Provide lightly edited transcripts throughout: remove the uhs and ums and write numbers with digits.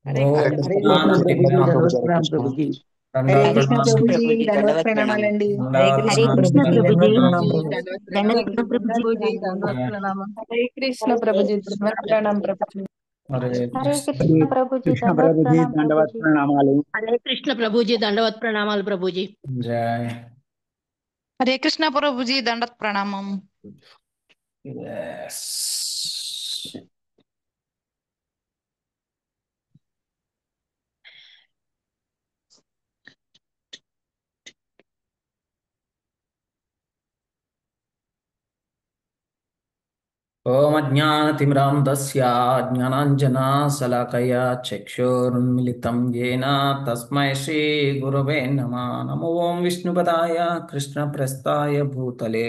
हरे ఓం कृष्ण हरे प्रभु कृष्ण जी प्रभु जी శ్రీరామ్ दंडवत हरे प्रणाम कृष्ण प्रभु जी। हरे దండాత్ हरे कृष्ण कृष्ण प्रभु ప్రణామాలు जी प्रभु जी दंडवत दंडवत प्रणाम प्रणामाలండి। हरे దండాత్ हरे कृष्ण कृष्ण ప్రణామాలు प्रभु प्रभु जी जी दंडवत दंडवत प्रणाम प्रणाम प्रभु प्रभु। दंडवत दंडवत प्रभु जी दंडवत प्रणाम। हरे कृष्ण हरे प्रभु जी कृष्ण दंडवत प्रणाम प्रभु जी హరే हरे కృష్ణ कृष्ण प्रभु जी कृष्ण दंडवत प्रभु जी प्रणाम प्रभु दंडवत जी। प्रणामाలు। हरे कृष्ण प्रभु जी दंडवत प्रणामाल प्रभु जी। జై हरे कृष्ण प्रभु जी दंडवत प्रणामम yes. ఓం అజ్ఞానతిమిరాంధస్య జ్ఞానాంజనాశలాకయా చక్షురున్మిళితం యేన తస్మై శ్రీగురవే నమః. నమో ఓం విష్ణుపదాయ కృష్ణప్రస్థాయ భూతలే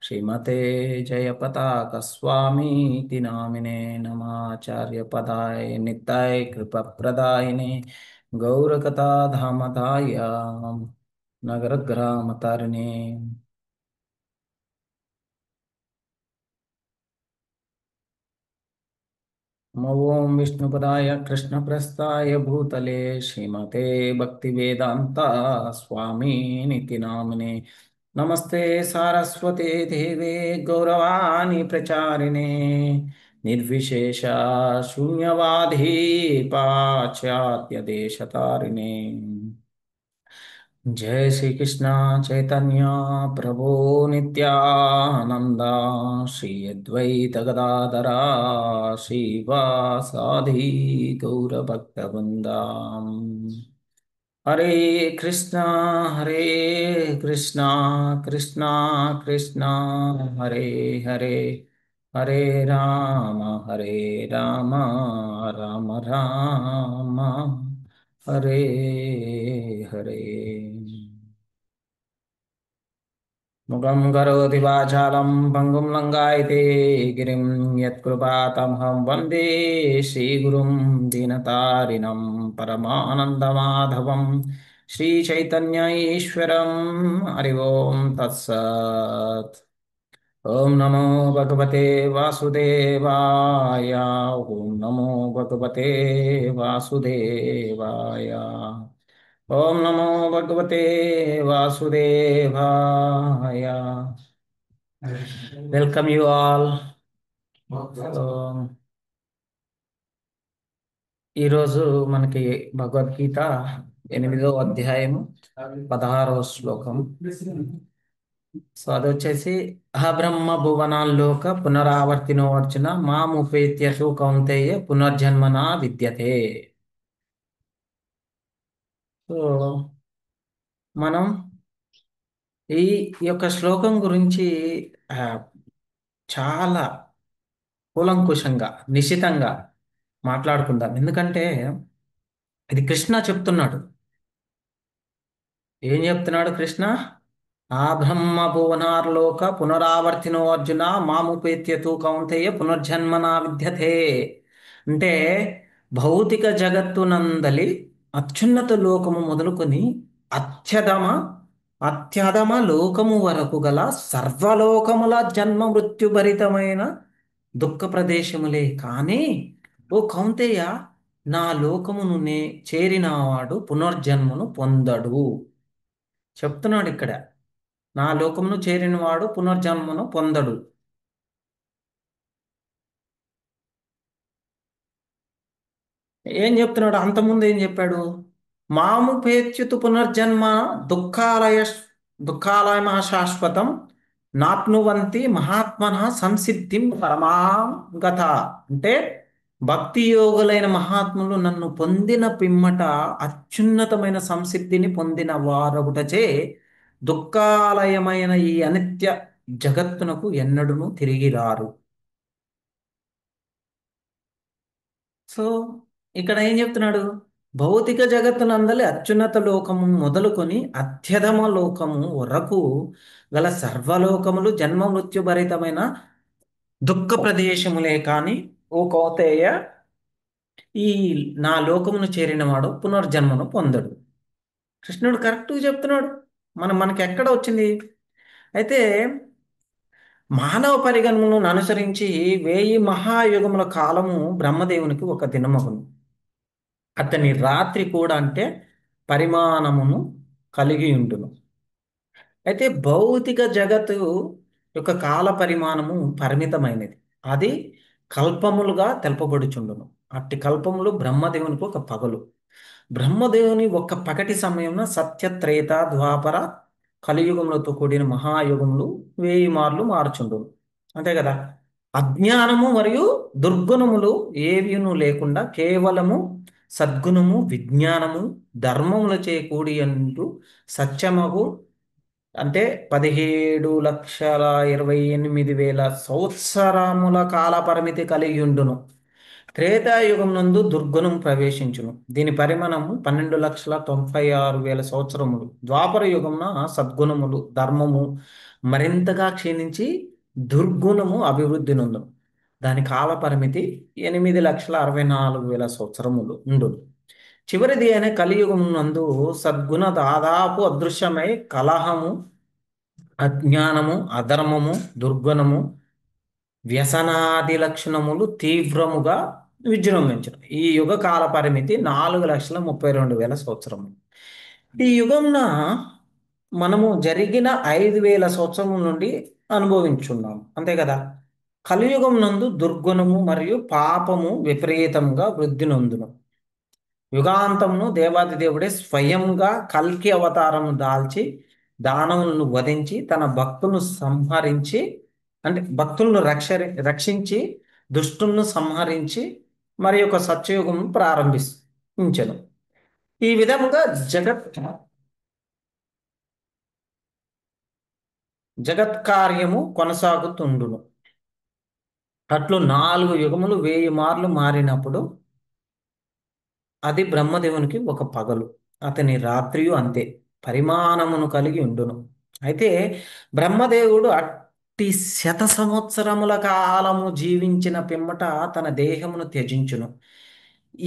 శ్రీమతే జయపతాక స్వామీతి నామినే నమాచార్యపదాయ నిత్యాయ కృపప్రదాయినే గౌరకథాధామదాయ నగరగ్రామతారిణే. नमो ओं विष्णुपदाय कृष्णप्रस्थाय भूतले श्रीमते भक्तिवेदान्ता स्वामिनिति नामिने नमस्ते सारस्वते देवे गौरवाणी प्रचारिणे निर्विशेष शून्यवादी पाश्चात्य देशतारिणे जय श्री कृष्ण चैतन्य प्रभो नित्यानंदा श्री अद्वैत गदाधरा श्रीवासादि गौरभक्तवृंदा हरे कृष्णा कृष्णा कृष्णा हरे हरे हरे राम राम राम हरे हरे. मुखं करोति वाचालं पङ्गुं लङ्घयते गिरिं यत्कृपातमहं वन्दे श्रीगुरुं दीनतारिणं परमानन्दमाधवं श्रीचैतन्य ईश्वरं हरि ओं तत्सत्. ओम नमो भगवते वासुदेवाय ओम नमो भगवते वासुदेवाय ओम नमो भगवते वासुदेवाय. Welcome you all. ఈరోజు మనకి భగవద్గీత 8వ అధ్యాయము 16వ శ్లోకం. సో అది వచ్చేసి అహబ్రహ్మ భువనాల్లోక పునరావర్తినో అర్జున మాముపేత్యసు కౌంతేయ పునర్జన్మనా విద్యతే. సో మనం ఈ యొక్క శ్లోకం గురించి ఆ, చాలా కూలంకుషంగా నిశితంగా మాట్లాడుకుందాం. ఎందుకంటే ఇది కృష్ణ చెప్తున్నాడు. ఏం చెప్తున్నాడు కృష్ణ? ఆ బ్రహ్మ భువనార్లోక పునరావర్తినో అర్జున మాముపేత్యతు కౌంతేయ పునర్జన్మనా విద్యతే. అంటే భౌతిక జగత్తునందలి అత్యున్నత లోకము మొదలుకొని అత్యధమ అత్యధమ లోకము వరకు గల సర్వలోకముల జన్మ మృత్యుభరితమైన దుఃఖ ప్రదేశములే కానీ ఓ కౌంతేయ, నా లోకమును చేరినవాడు పునర్జన్మను పొందడు చెప్తున్నాడు ఇక్కడ. నా లోకమును చేరినవాడు పునర్జన్మను పొందడు. ఏం చెప్తున్నాడు? అంతకుముందు ఏం చెప్పాడు? మాముపేత్యుతు పునర్జన్మ దుఃఖాలయ దుఃఖాలయమ శాశ్వతం నాప్నువంతి మహాత్మన సంసిద్ధిం పరమాం గత. అంటే భక్తి యోగులైన మహాత్ములు నన్ను పొందిన పిమ్మట అత్యున్నతమైన సంసిద్ధిని పొందిన వారొకటచే దుఃఖాలయమైన ఈ అనిత్య జగత్తునకు ఎన్నడూను తిరిగి రారు. సో ఇక్కడ ఏం చెప్తున్నాడు? భౌతిక జగత్తునందలి అత్యున్నత లోకము మొదలుకొని అత్యధమ లోకము వరకు గల సర్వలోకములు జన్మ మృత్యుభరితమైన దుఃఖ ప్రదేశములే కాని ఓ కౌతేయ, ఈ నా లోకమును చేరినవాడు పునర్జన్మను పొందడు. కృష్ణుడు కరెక్ట్గా చెప్తున్నాడు. మనకి ఎక్కడ వచ్చింది అయితే మానవ పరిగణములను అనుసరించి 1000 మహాయుగముల కాలము బ్రహ్మదేవునికి ఒక దినమగును. అతని రాత్రి కూడా అంటే పరిమాణమును కలిగి ఉండును. అయితే భౌతిక జగత్తు యొక్క కాల పరిమాణము పరిమితమైనది. అది కల్పములుగా తెలుపబడుచుండును. అట్టి కల్పములు బ్రహ్మదేవునికి ఒక పగలు. బ్రహ్మదేవుని ఒక్క పగటి సమయంలో సత్య త్రేత ద్వాపర కలియుగములతో కూడిన మహాయుగములు 1000 మార్లు మారుచుండును. అంతే కదా. అజ్ఞానము మరియు దుర్గుణములు ఏవియును లేకుండా కేవలము సద్గుణము విజ్ఞానము ధర్మములచే కూడి అంటూ సత్యమగు అంటే 17,28,000 సంవత్సరముల కాల పరిమితి కలిగి ఉండును. త్రేతాయుగం నందు దుర్గుణం ప్రవేశించును. దీని పరిమాణము 12,96,000 సంవత్సరములు. ద్వాపర యుగమున సద్గుణములు ధర్మము మరింతగా క్షీణించి దుర్గుణము అభివృద్ధి నొందును. దాని కాల పరిమితి 8,64,000 సంవత్సరములు ఉండును. చివరిది అయిన కలియుగం నందు సద్గుణ దాదాపు అదృశ్యమై కలహము అజ్ఞానము అధర్మము దుర్గుణము వ్యసనాది లక్షణములు తీవ్రముగా విజృంభించను. ఈ యుగ కాల పరిమితి 4,32,000 సంవత్సరములు. ఈ యుగంన మనము జరిగిన 5,000 సంవత్సరముల నుండి అనుభవించున్నాము. అంతే కదా. కలియుగం నందు దుర్గుణము మరియు పాపము విపరీతంగా వృద్ధి నొందును. యుగాంతమును దేవాది దేవుడే స్వయంగా కల్కి అవతారము దాల్చి దానవులను వధించి తన భక్తులను సంహరించి అంటే భక్తులను రక్షించి దుష్టులను సంహరించి మరి ఒక సత్యయుగం ప్రారంభించను. ఈ విధముగా జగత్కార్యము కొనసాగుతుండును. అట్లు 4 యుగములు 1000 మార్లు మారినప్పుడు అది బ్రహ్మదేవునికి ఒక పగలు. అతని రాత్రియు అంతే పరిమాణమును కలిగి ఉండును. అయితే బ్రహ్మదేవుడు అట్టి 100 సంవత్సరముల కాలము జీవించిన పిమ్మట తన దేహమును త్యజించును.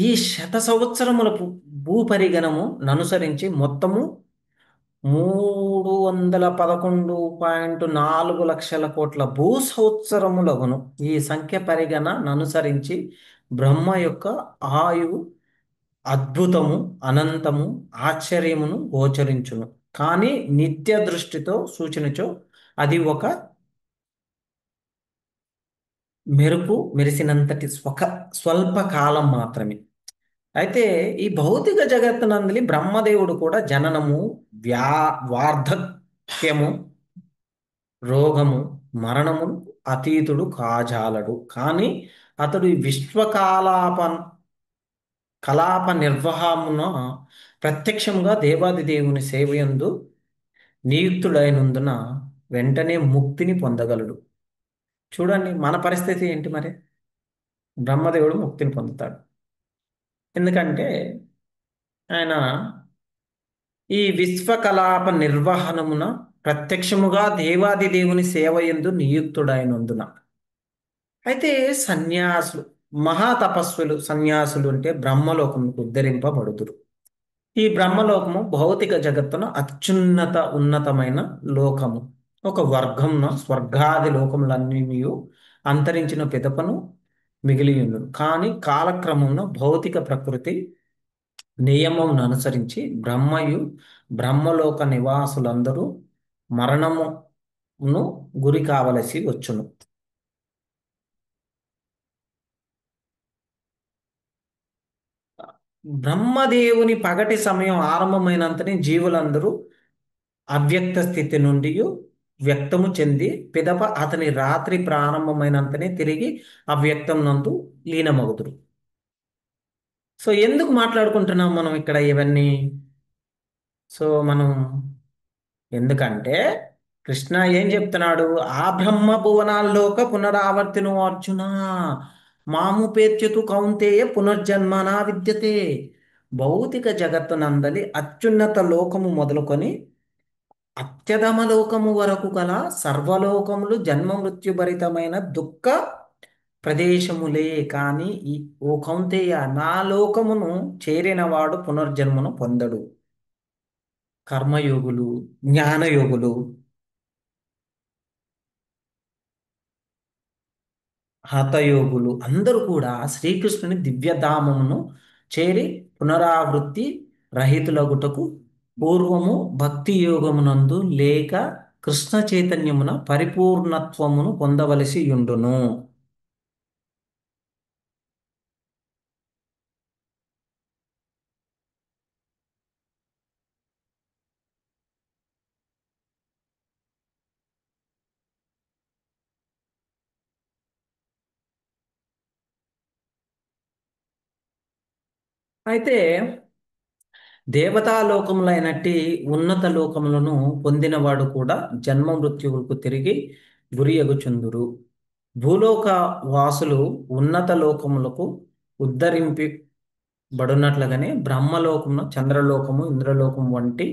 ఈ 100 సంవత్సరముల భూపరిగణము ననుసరించి మొత్తము 311.4 లక్షల కోట్ల భూ సంవత్సరములగును. ఈ సంఖ్య పరిగణననుసరించి బ్రహ్మ యొక్క ఆయువు అద్భుతము అనంతము ఆశ్చర్యమును గోచరించును. కానీ నిత్య దృష్టితో సూచనచో అది ఒక మెరుపు మెరిసినంతటి స్వల్ప కాలం మాత్రమే. అయితే ఈ భౌతిక జగత్తునందలి బ్రహ్మదేవుడు కూడా జననము వార్ధక్యము రోగము మరణము అతీతుడు కాజాలడు. కానీ అతడు ఈ కలాప నిర్వహమున ప్రత్యక్షంగా దేవాది దేవుని సేవయందు నియుక్తుడైనందున వెంటనే ముక్తిని పొందగలడు. చూడండి మన పరిస్థితి ఏంటి మరి. బ్రహ్మదేవుడు ముక్తిని పొందుతాడు. ఎందుకంటే ఆయన ఈ విశ్వకలాప నిర్వహణమున ప్రత్యక్షముగా దేవాది దేవుని సేవయందు నియుక్తుడైనందున. అయితే సన్యాసులు మహాతపస్సులు సన్యాసులు అంటే బ్రహ్మలోకముకు ఉద్ధరింపబడుదురు. ఈ బ్రహ్మలోకము భౌతిక జగత్తున అత్యున్నత ఉన్నతమైన లోకము. ఒక వర్గమున స్వర్గాది లోకములన్నీ అంతరించిన పిదపను మిగిలియుండును. కానీ కాలక్రమంలో భౌతిక ప్రకృతి నియమమును అనుసరించి బ్రహ్మలోక నివాసులందరూ మరణమును గురి కావలసి వచ్చును. బ్రహ్మదేవుని పగటి సమయం ఆరంభమైనంతనే జీవులందరూ అవ్యక్త స్థితి నుండి వ్యక్తము చెంది పిదప అతని రాత్రి ప్రారంభమైనంతనే తిరిగి అవ్యక్తం నందు లీనమగుదురు. సో ఎందుకు మాట్లాడుకుంటున్నాం మనం ఇక్కడ ఇవన్నీ? సో మనం ఎందుకంటే కృష్ణ ఏం చెప్తున్నాడు? ఆ బ్రహ్మ భువనాల్లోక పునరావర్తిను అర్జున మాముపేత్యతు కౌంతేయ పునర్జన్మనా విద్యతే. భౌతిక జగత్తునందలి అత్యున్నత లోకము మొదలుకొని అత్యధమ లోకము వరకు గల సర్వలోకములు జన్మ మృత్యుభరితమైన దుఃఖ ప్రదేశములే. కానీ ఓ కౌంతేయ నా లోకమును చేరినవాడు పునర్జన్మను పొందడు. కర్మయోగులు జ్ఞానయోగులు హతయోగులు అందరూ కూడా శ్రీకృష్ణుని దివ్యధామమును చేరి పునరావృత్తి రహితులగుటకు పూర్వము భక్తి యోగమునందు లేక కృష్ణ చైతన్యమున పరిపూర్ణత్వమును పొందవలసి యుండును. అయితే దేవతాలోకములైనట్టి ఉన్నత లోకములను పొందినవాడు కూడా జన్మ మృత్యువులకు తిరిగి గురియగుచుందురు. భూలోక వాసులు ఉన్నత లోకములకు ఉద్ధరింపబడినట్లుగానే బ్రహ్మలోకమును, చంద్రలోకము, ఇంద్రలోకము వంటి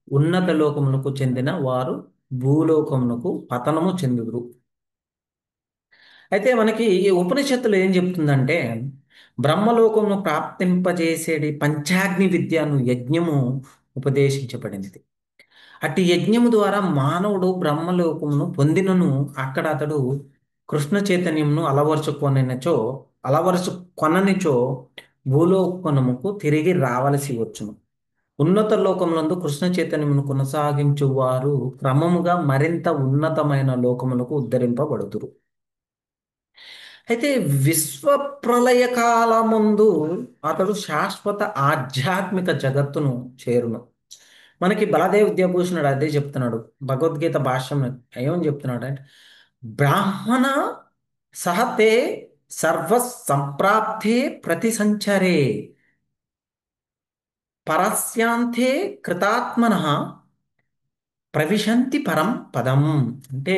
ఉన్నత లోకములకు చెందిన వారు భూలోకమునకు పతనము చెందుదురు. అయితే మనకి ఈ ఉపనిషత్తులు ఏం చెప్తుందంటే, బ్రహ్మలోకమును ప్రాప్తింపజేసేది పంచాగ్ని విద్యను యజ్ఞము ఉపదేశించబడినది. అట్టి యజ్ఞము ద్వారా మానవుడు బ్రహ్మలోకమును పొందినను అక్కడ అతడు కృష్ణ చైతన్యమును అలవరుచుకొననిచో భూలోకమునకు తిరిగి రావలసి వచ్చును. ఉన్నత లోకములందు కృష్ణ చైతన్యమును కొనసాగించు వారు క్రమముగా మరింత ఉన్నతమైన లోకములకు ఉద్ధరింపబడుదురు. అయితే విశ్వ ప్రళయ కాలముందు అతడు శాశ్వత ఆధ్యాత్మిక జగత్తును చేరును. మనకి బలదేవ్ విద్యాభూషణుడు అదే చెప్తున్నాడు. భగవద్గీత భాష్యం ఏమని చెప్తున్నాడు అంటే, బ్రాహ్మణ సహతే సర్వ సంప్రాప్తే ప్రతి సంచరే పరస్యాంతే కృతాత్మన ప్రవిశంతి పరం పదం. అంటే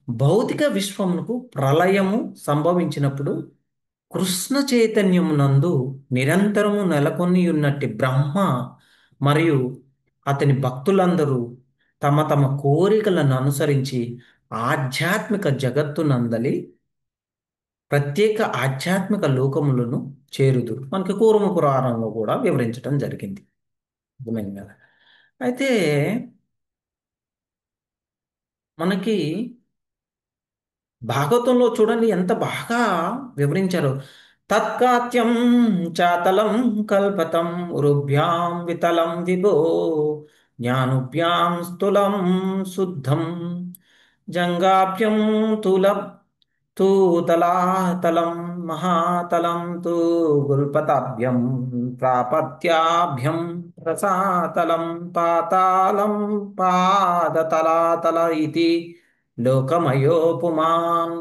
భౌతిక విశ్వమునకు ప్రళయము సంభవించినప్పుడు కృష్ణ చైతన్యమునందు నిరంతరము నెలకొని ఉన్నట్టి బ్రహ్మ మరియు అతని భక్తులందరూ తమ తమ కోరికలను అనుసరించి ఆధ్యాత్మిక జగత్తునందలి ప్రత్యేక ఆధ్యాత్మిక లోకములను చేరుదురు. మనకి కూర్మ పురాణంలో కూడా వివరించడం జరిగింది. అర్థమైంది కదా? అయితే మనకి భాగవతంలో చూడండి ఎంత బాగా వివరించారు. తత్కాత్యం చాతలం కల్పతం ఉరుభ్యాం వితలం విభో జ్ఞానుభ్యాం స్థూలం శుద్ధం జంగాభ్యం తూతలాతలం మహాతలం తూ గుల్పతాభ్యం ప్రాపత్యాభ్యం రసాతలం పాతాళం పాదతలాతల ఇది లోకమయోపుమాన్.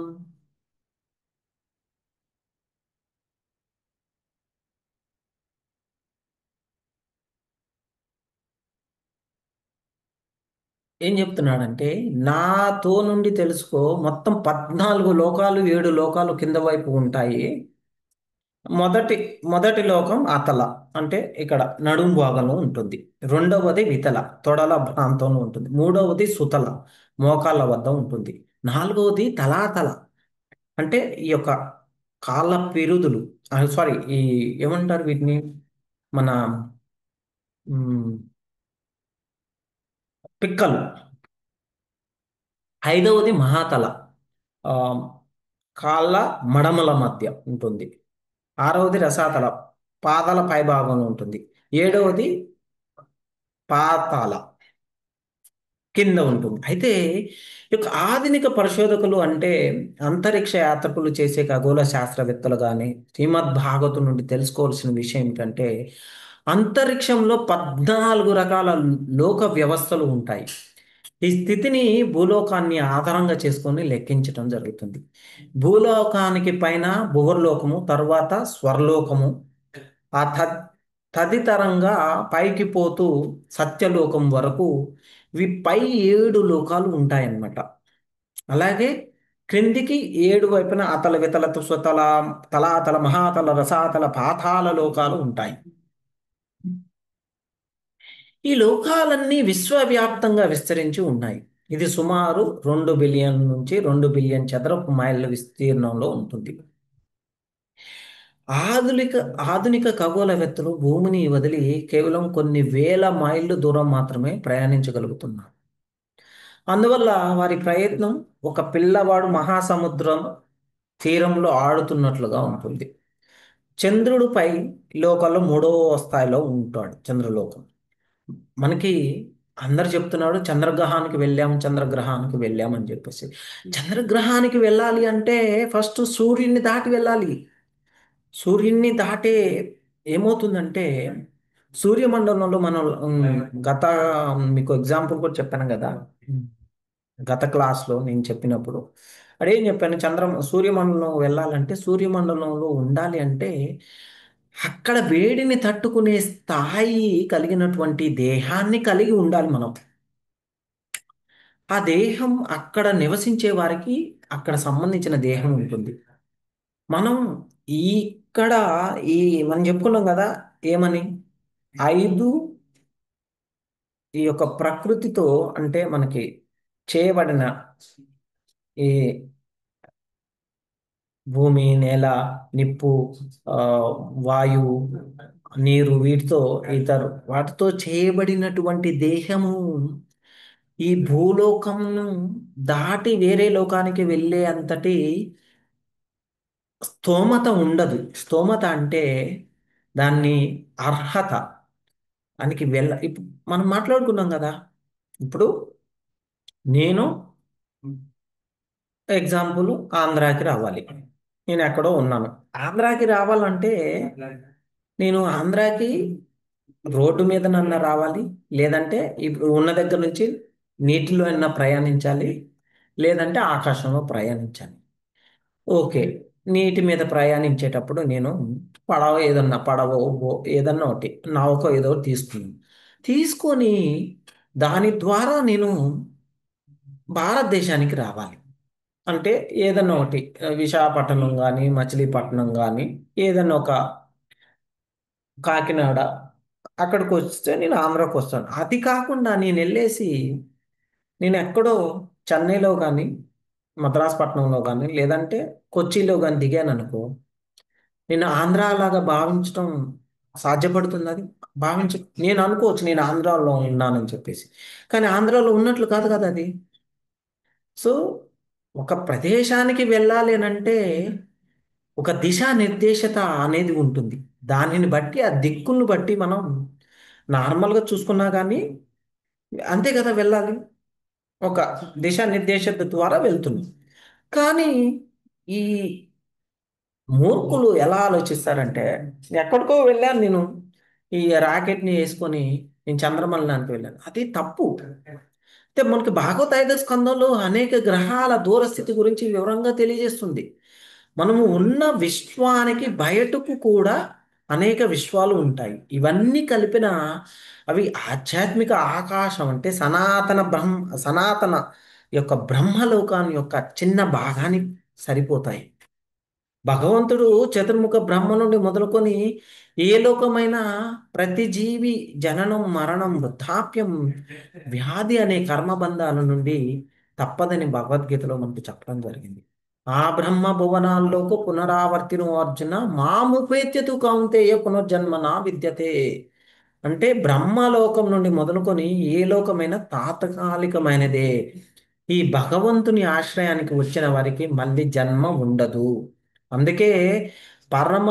ఏం చెప్తున్నాడంటే, నాతో నుండి తెలుసుకో, మొత్తం 14 లోకాలు 7 లోకాలు కింద వైపు ఉంటాయి. మొదటి మొదటి లోకం అతల, అంటే ఇక్కడ నడుం భాగంలో ఉంటుంది. రెండవది వితల, తొడల ప్రాంతంలో ఉంటుంది. మూడవది సుతల, మోకాళ్ళ వద్ద ఉంటుంది. నాలుగవది తలాతల, అంటే ఈ యొక్క కాళ్ళ పిరుదులు, సారీ, ఈ ఏమంటారు వీటిని, మన మ్, పిక్కలు. ఐదవది మహాతల, ఆ, కాళ్ళ మడమల మధ్య ఉంటుంది. ఆరవది రసాతల, పాదాల పైభాగంలో ఉంటుంది. ఏడవది పాతాల, కింద ఉంటుంది. అయితే ఈ యొక్క ఆధునిక పరిశోధకులు, అంటే అంతరిక్ష యాత్రికులు చేసే ఖగోళ శాస్త్రవేత్తలు కానీ శ్రీమద్ భాగవతం నుండి తెలుసుకోవాల్సిన విషయం ఏంటంటే, అంతరిక్షంలో 14 రకాల లోక వ్యవస్థలు ఉంటాయి. ఈ స్థితిని భూలోకాన్ని ఆధారంగా చేసుకొని లెక్కించడం జరుగుతుంది. భూలోకానికి పైన భువర్లోకము, తర్వాత స్వర్లోకము, ఆ తదితరంగా పైకి పోతూ సత్యలోకం వరకు ఇవి పై 7 లోకాలు ఉంటాయన్నమాట. అలాగే క్రిందికి 7 వైపున అతల వితల సుతల తలాతల మహాతల రసాతల పాతాళ లోకాలు ఉంటాయి. ఈ లోకాలన్నీ విశ్వవ్యాప్తంగా విస్తరించి ఉన్నాయి. ఇది సుమారు 2 బిలియన్ నుంచి 2 బిలియన్ చదరపు మైళ్ళ విస్తీర్ణంలో ఉంటుంది. ఆధునిక ఆధునిక ఖగోళవేత్తలు భూమిని వదిలి కేవలం కొన్ని వేల మైళ్ళు దూరం మాత్రమే ప్రయాణించగలుగుతున్నారు. అందువల్ల వారి ప్రయత్నం ఒక పిల్లవాడు మహాసముద్రం తీరంలో ఆడుతున్నట్లుగా ఉంటుంది. చంద్రుడిపై లోకంలో 3వ స్థాయిలో ఉంటాడు చంద్రలోకం. మనకి అందరు చెప్తున్నాడు చంద్రగ్రహానికి వెళ్ళాం, చంద్రగ్రహానికి వెళ్ళాం అని చెప్పేసి. చంద్రగ్రహానికి వెళ్ళాలి అంటే ఫస్ట్ సూర్యుడిని దాటి వెళ్ళాలి. సూర్యుడిని దాటే ఏమవుతుందంటే సూర్యమండలంలో మనం గత మీకు ఎగ్జాంపుల్ కూడా చెప్పాను కదా, గత క్లాస్లో నేను చెప్పినప్పుడు అదేం చెప్పాను, సూర్యమండలం వెళ్ళాలంటే సూర్యమండలంలో ఉండాలి అంటే అక్కడ వేడిని తట్టుకునే స్థాయి కలిగినటువంటి దేహాన్ని కలిగి ఉండాలి మనం. ఆ దేహం అక్కడ నివసించే వారికి అక్కడ సంబంధించిన దేహం ఉంటుంది. మనం ఇక్కడ ఈ మనం చెప్పుకున్నాం కదా ఏమని, 5 ఈ యొక్క ప్రకృతితో అంటే మనకి చేయబడిన ఈ భూమి, నేల, నిప్పు, ఆ, వాయువు, నీరు, వీటితో వాటితో చేయబడినటువంటి దేహము ఈ భూలోకమును దాటి వేరే లోకానికి వెళ్ళే అంతటి స్తోమత ఉండదు. స్తోమత అంటే దాన్ని అర్హత దానికి ఇప్పుడు మనం మాట్లాడుకున్నాం కదా. ఇప్పుడు నేను ఎగ్జాంపుల్ ఆంధ్రాకి రావాలి, నేను ఎక్కడో ఉన్నాను. ఆంధ్రాకి రావాలంటే నేను ఆంధ్రాకి రోడ్డు మీద నన్న రావాలి, లేదంటే ఇప్పుడు ఉన్న దగ్గర నుంచి నీటిలో అన్నా ప్రయాణించాలి, లేదంటే ఆకాశంలో ప్రయాణించాలి. ఓకే, నీటి మీద ప్రయాణించేటప్పుడు నేను పడవ ఏదన్నా ఒకటి నౌక ఏదో ఒకటి తీసుకొని దాని ద్వారా నేను భారతదేశానికి రావాలి. అంటే ఏదన్నా ఒకటి విశాఖపట్నం కానీ, మచిలీపట్నం కానీ, ఏదన్నా ఒక కాకినాడ, అక్కడికి వస్తే నేను ఆంధ్రాకి వస్తాను. అది కాకుండా నేను ఎక్కడో చెన్నైలో కానీ, మద్రాసుపట్నంలో కానీ, లేదంటే కొచ్చిలో కానీ దిగాను అనుకో, నేను ఆంధ్ర లాగా భావించడం సాధ్యపడుతుంది? అది నేను అనుకోవచ్చు నేను ఆంధ్రాలో ఉన్నానని చెప్పేసి, కానీ ఆంధ్రాలో ఉన్నట్లు కాదు కదా అది. సో ఒక ప్రదేశానికి వెళ్ళాలి అని అంటే ఒక దిశానిర్దేశత అనేది ఉంటుంది. దానిని బట్టి ఆ దిక్కులను బట్టి మనం నార్మల్గా చూసుకున్నా కానీ అంతే కదా వెళ్ళాలి, ఒక దిశానిర్దేశత ద్వారా వెళ్తుంది. కానీ ఈ మూర్ఖులు ఎలా ఆలోచిస్తారంటే ఎక్కడికో వెళ్ళాను నేను, ఈ రాకెట్ని వేసుకొని నేను చంద్రమండలానికి వెళ్ళాను, అది తప్పు. అంటే మనకి భాగవత 5వ స్కందంలో అనేక గ్రహాల దూరస్థితి గురించి వివరంగా తెలియజేస్తుంది. మనము ఉన్న విశ్వానికి బయటకు కూడా అనేక విశ్వాలు ఉంటాయి. ఇవన్నీ కలిపిన అవి ఆధ్యాత్మిక ఆకాశం అంటే సనాతన యొక్క బ్రహ్మలోకాన్ని యొక్క చిన్న భాగానికి సరిపోతాయి. భగవంతుడు చతుర్ముఖ బ్రహ్మ నుండి మొదలుకొని ఏ లోకమైనా ప్రతి జీవి జననం, మరణం, వృద్ధాప్యం, వ్యాధి అనే కర్మబంధాల నుండి తప్పదని భగవద్గీతలో మనకు చెప్పడం జరిగింది. ఆ బ్రహ్మ భువనాల్లోకి పునరావర్తిను అర్జున మాముపేత్యతు కౌంతేయ పునర్జన్మ నా విద్యతే. అంటే బ్రహ్మలోకం నుండి మొదలుకొని ఏ లోకమైనా తాత్కాలికమైనదే. ఈ భగవంతుని ఆశ్రయానికి వచ్చిన వారికి మళ్ళీ జన్మ ఉండదు. అందుకే పరమ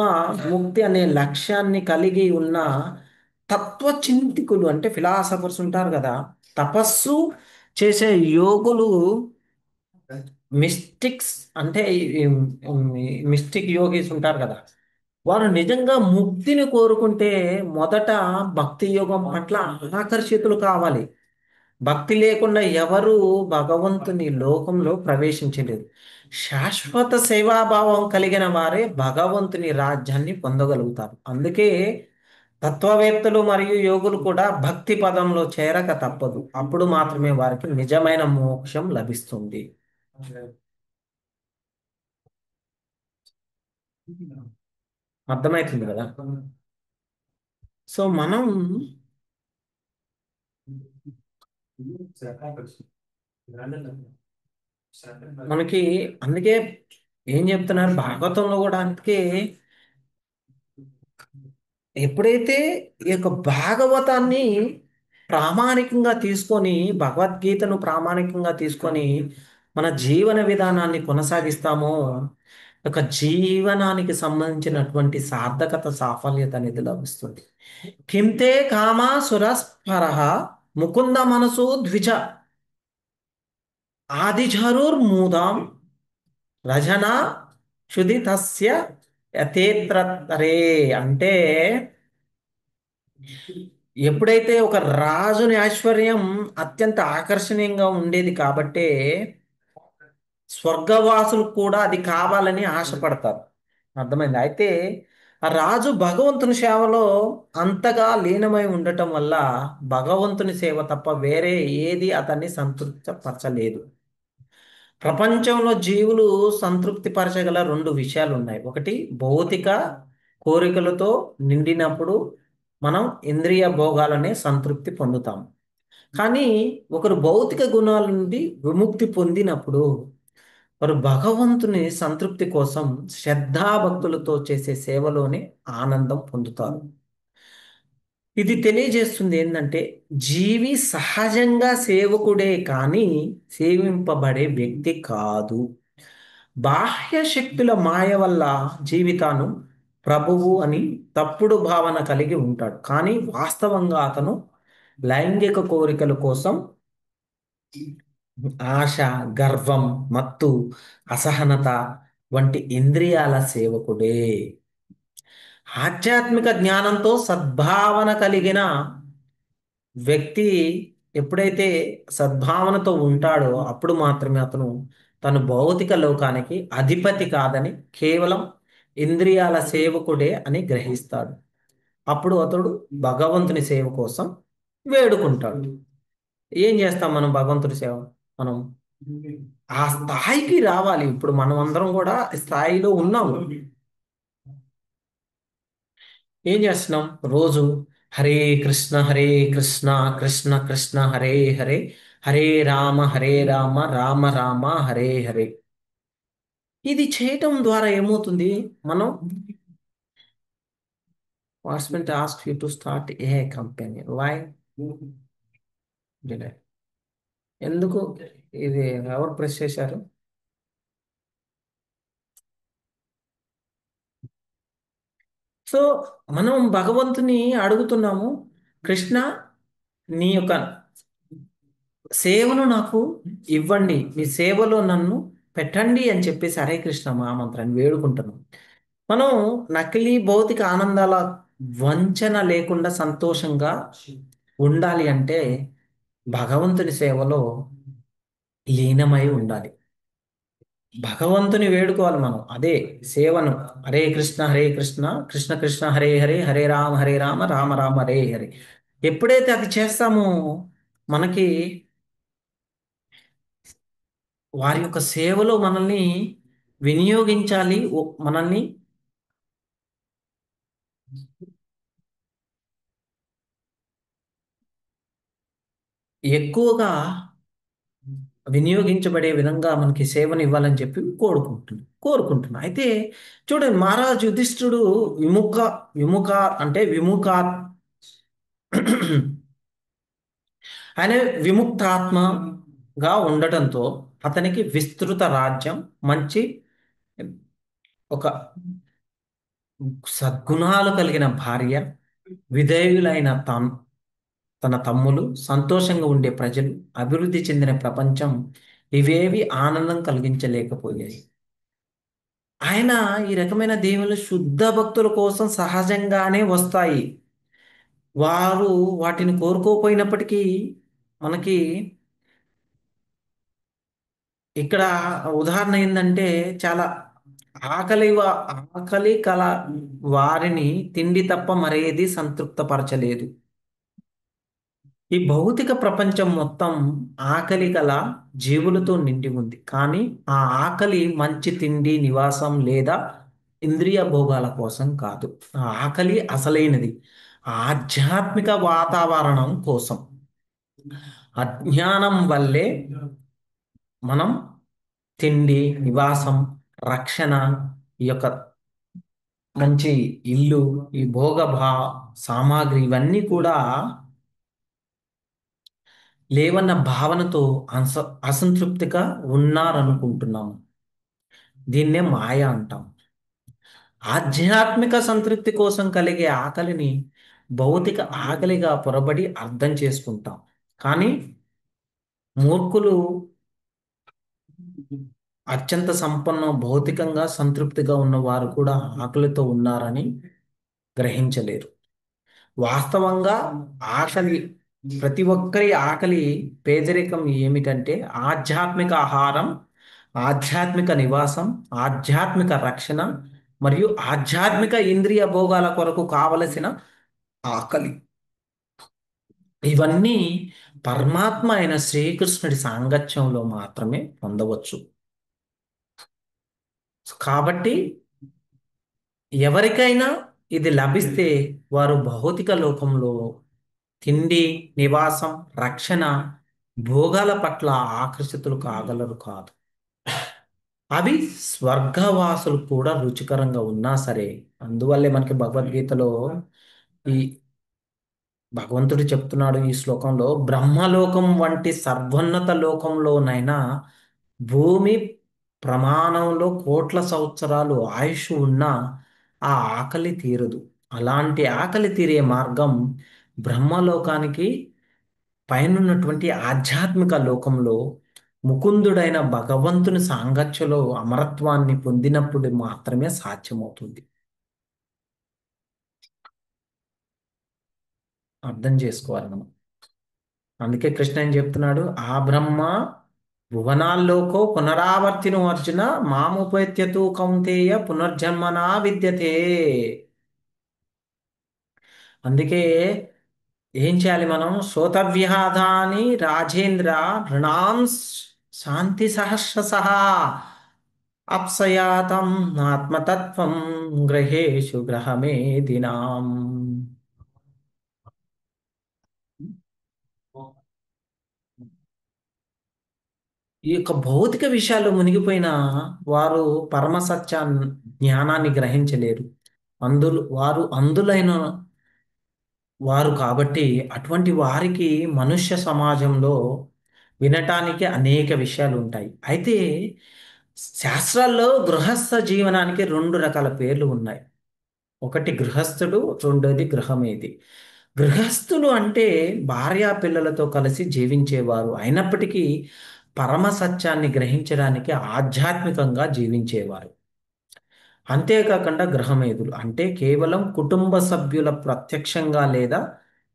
ముక్తి అనే లక్ష్యాన్ని కలిగి ఉన్న తత్వచింతికులు అంటే ఫిలాసఫర్స్ ఉంటారు కదా, తపస్సు చేసే యోగులు, మిస్టిక్స్ అంటే మిస్టిక్ యోగీస్ ఉంటారు కదా, వారు నిజంగా ముక్తిని కోరుకుంటే మొదట భక్తి యోగం పట్ల ఆకర్షితులు కావాలి. భక్తి లేకుండా ఎవరు భగవంతుని లోకంలో ప్రవేశించలేరు. శాశ్వత సేవాభావం కలిగిన వారే భగవంతుని రాజ్యాన్ని పొందగలుగుతారు. అందుకే తత్వవేత్తలు మరియు యోగులు కూడా భక్తి పదంలో చేరక తప్పదు. అప్పుడు మాత్రమే వారికి నిజమైన మోక్షం లభిస్తుంది. అర్థమవుతుంది కదా. సో మనం మనకి అందుకే ఏం చెప్తున్నారు భాగవతంలో కూడా, అందుకే ఎప్పుడైతే ఈ యొక్క భాగవతాన్ని ప్రామాణికంగా తీసుకొని, భగవద్గీతను ప్రామాణికంగా తీసుకొని మన జీవన విధానాన్ని కొనసాగిస్తామో ఒక జీవనానికి సంబంధించినటువంటి సార్థకత సాఫల్యత అనేది లభిస్తుంది. కింతే కామాసురస్పరః ముకుంద మనసు ద్విజ ఆదిఝరుర్మూదాం రజనా క్షుదితస్య యథేత్రతరే. అంటే ఎప్పుడైతే ఒక రాజుని ఐశ్వర్యం అత్యంత ఆకర్షణీయంగా ఉండేది కాబట్టే స్వర్గవాసులు కూడా అది కావాలని ఆశపడతారు. అర్థమైంది. అయితే ఆ రాజు భగవంతుని సేవలో అంతగా లీనమై ఉండటం వల్ల భగవంతుని సేవ తప్ప వేరే ఏది అతన్ని సంతృప్తిపరచలేదు. ప్రపంచంలో జీవులు సంతృప్తి పరచగల రెండు విషయాలు ఉన్నాయి. ఒకటి భౌతిక కోరికలతో నిండినప్పుడు మనం ఇంద్రియ భోగాలనే సంతృప్తి పొందుతాం. కానీ ఒకరు భౌతిక గుణాల నుండి విముక్తి పొందినప్పుడు వారు భగవంతుని సంతృప్తి కోసం శ్రద్ధాభక్తులతో చేసే సేవలోనే ఆనందం పొందుతారు. ఇది తెలియజేస్తుంది ఏంటంటే జీవి సహజంగా సేవకుడే కానీ సేవింపబడే వ్యక్తి కాదు. బాహ్య శక్తుల మాయ వల్ల జీవితాను ప్రభువు అని తప్పుడు భావన కలిగి ఉంటాడు. కానీ వాస్తవంగా అతను లైంగిక కోరికల కోసం ఆశ, గర్వం, మత్తు, అసహనత వంటి ఇంద్రియాల సేవకుడే. ఆధ్యాత్మిక జ్ఞానంతో సద్భావన కలిగిన వ్యక్తి ఎప్పుడైతే సద్భావనతో ఉంటాడో అప్పుడు మాత్రమే అతను తను భౌతిక లోకానికి అధిపతి కాదని కేవలం ఇంద్రియాల సేవకుడే అని గ్రహిస్తాడు. అప్పుడు అతడు భగవంతుని సేవ కోసం వేడుకుంటాడు. ఏం చేస్తాం మనం భగవంతుడి సేవ? మనం ఆ స్థాయికి రావాలి. ఇప్పుడు మనం అందరం కూడా స్థాయిలో ఉన్నాము. ఏం చేస్తున్నాం? రోజు హరే కృష్ణ కృష్ణ కృష్ణ హరే హరే, హరే రామ రామ రామ హరే హరే. ఇది చేయటం ద్వారా ఏమవుతుంది? మనం వాట్స్మెంట్ ask you to start a company. Why? ఎందుకు ఇది ఎవరు ప్రెస్ చేశారు? సో మనం భగవంతుని అడుగుతున్నాము, కృష్ణ నీ యొక్క సేవను నాకు ఇవ్వండి, మీ సేవలో నన్ను పెట్టండి అని చెప్పేసి హరే కృష్ణ మహామంత్రాన్ని వేడుకుంటున్నాం. మనం నకిలీ భౌతిక ఆనందాల వంచన లేకుండా సంతోషంగా ఉండాలి అంటే భగవంతుని సేవలో లీనమై ఉండాలి. భగవంతుని వేడుకోవాలి మనం. అదే సేవను. హరే కృష్ణ కృష్ణ కృష్ణ హరే హరే, హరే రామ రామ రామ హరే హరే. ఎప్పుడైతే అది చేస్తామో మనకి వారి యొక్క సేవలో మనల్ని వినియోగించాలి, మనల్ని ఎక్కువగా వినియోగించబడే విధంగా మనకి సేవను ఇవ్వాలని చెప్పి కోరుకుంటున్నా. అయితే చూడండి, మహారాజు యుధిష్ఠిరుడు విముఖ అంటే ఆయన విముక్తాత్మగా ఉండటంతో అతనికి విస్తృత రాజ్యం, మంచి ఒక సద్గుణాలు కలిగిన భార్య, విధేయులైన తన తమ్ములు, సంతోషంగా ఉండే ప్రజలు, అభివృద్ధి చెందిన ప్రపంచం ఇవేవి ఆనందం కలిగించలేకపోయాయి. ఆయన ఈ రకమైన దేవుళ్ళు శుద్ధ భక్తుల కోసం సహజంగానే వస్తాయి. వారు వాటిని కోరుకోపోయినప్పటికీ మనకి ఇక్కడ ఉదాహరణ ఏంటంటే చాలా ఆకలి కల వారిని తిండి తప్ప మరేది సంతృప్తపరచలేదు. ఈ భౌతిక ప్రపంచం మొత్తం ఆకలి గల జీవులతో నిండి ఉంది. కానీ ఆ ఆకలి మంచి తిండి, నివాసం లేదా ఇంద్రియ భోగాల కోసం కాదు. ఆ ఆకలి అసలైనది ఆధ్యాత్మిక వాతావరణం కోసం. అజ్ఞానం వల్లే మనం తిండి, నివాసం, రక్షణ, ఈ యొక్క మంచి ఇల్లు, ఈ సామాగ్రి ఇవన్నీ కూడా లేవన్న భావనతో అసంతృప్తిగా ఉన్నారనుకుంటున్నాము. దీన్నే మాయ అంటాం. ఆధ్యాత్మిక సంతృప్తి కోసం కలిగే ఆకలిని భౌతిక ఆకలిగా పొరబడి అర్థం చేసుకుంటాం. కానీ మూర్ఖులు అత్యంత భౌతికంగా సంతృప్తిగా ఉన్న వారు కూడా ఆకలితో ఉన్నారని గ్రహించలేరు. వాస్తవంగా ఆకలి, ప్రతి ఒక్కరి ఆకలి, పేదరికం ఏమిటంటే ఆధ్యాత్మిక ఆహారం, ఆధ్యాత్మిక నివాసం, ఆధ్యాత్మిక రక్షణ మరియు ఆధ్యాత్మిక ఇంద్రియ భోగాల కొరకు కావలసిన ఆకలి. ఇవన్నీ పరమాత్మ అయిన శ్రీకృష్ణుడి సాంగత్యంలో మాత్రమే పొందవచ్చు. కాబట్టి ఎవరికైనా ఇది లభిస్తే వారు భౌతిక లోకంలో తిండి, నివాసం, రక్షణ, భోగాల పట్ల ఆకర్షితులు కాగలరు కాదు. అవి స్వర్గవాసులు కూడా రుచికరంగా ఉన్నా సరే. అందువల్లే మనకి భగవద్గీతలో ఈ భగవంతుడు చెప్తున్నాడు ఈ శ్లోకంలో, బ్రహ్మలోకం వంటి సర్వోన్నత లోకంలోనైనా భూమి ప్రమాణంలో కోట్ల సంవత్సరాలు ఆయుష్ ఉన్నా ఆ ఆకలి తీరదు. అలాంటి ఆకలి తీరే మార్గం బ్రహ్మలోకానికి పైనున్నటువంటి ఆధ్యాత్మిక లోకంలో ముకుందుడైన భగవంతుని సాంగత్యంలో అమరత్వాన్ని పొందినప్పుడు మాత్రమే సాధ్యమవుతుంది. అర్థం చేసుకోవాలి మనం. అందుకే కృష్ణ ఏం చెప్తున్నాడు, ఆ బ్రహ్మ భువనాల్లోకో పునరావర్తిను అర్జున మాముపైత్యతు కౌంతేయ పునర్జన్మనా విద్యతే. అందుకే ఏం చేయాలి మనం, శ్రోతవ్యాధాని రాజేంద్ర నృణాం శాంతి సహస్రశః అప్సయాతం ఆత్మతత్వం గ్రహేషు గ్రహమేదినాం. ఈ యొక్క భౌతిక విషయాల్లో మునిగిపోయిన వారు పరమ సత్య జ్ఞానాన్ని గ్రహించలేరు. వారు అందులైన వారు కాబట్టి అటువంటి వారికి మనుష్య సమాజంలో వినటానికి అనేక విషయాలు ఉంటాయి. అయితే శాస్త్రాల్లో గృహస్థ జీవనానికి రెండు రకాల పేర్లు ఉన్నాయి. ఒకటి గృహస్థుడు, రెండోది గృహమేది. గృహస్థులు అంటే భార్యా పిల్లలతో కలిసి జీవించేవారు, అయినప్పటికీ పరమ సత్యాన్ని గ్రహించడానికి ఆధ్యాత్మికంగా జీవించేవారు. అంతేకాకుండా గృహమేధులు అంటే కేవలం కుటుంబ సభ్యుల ప్రత్యక్షంగా లేదా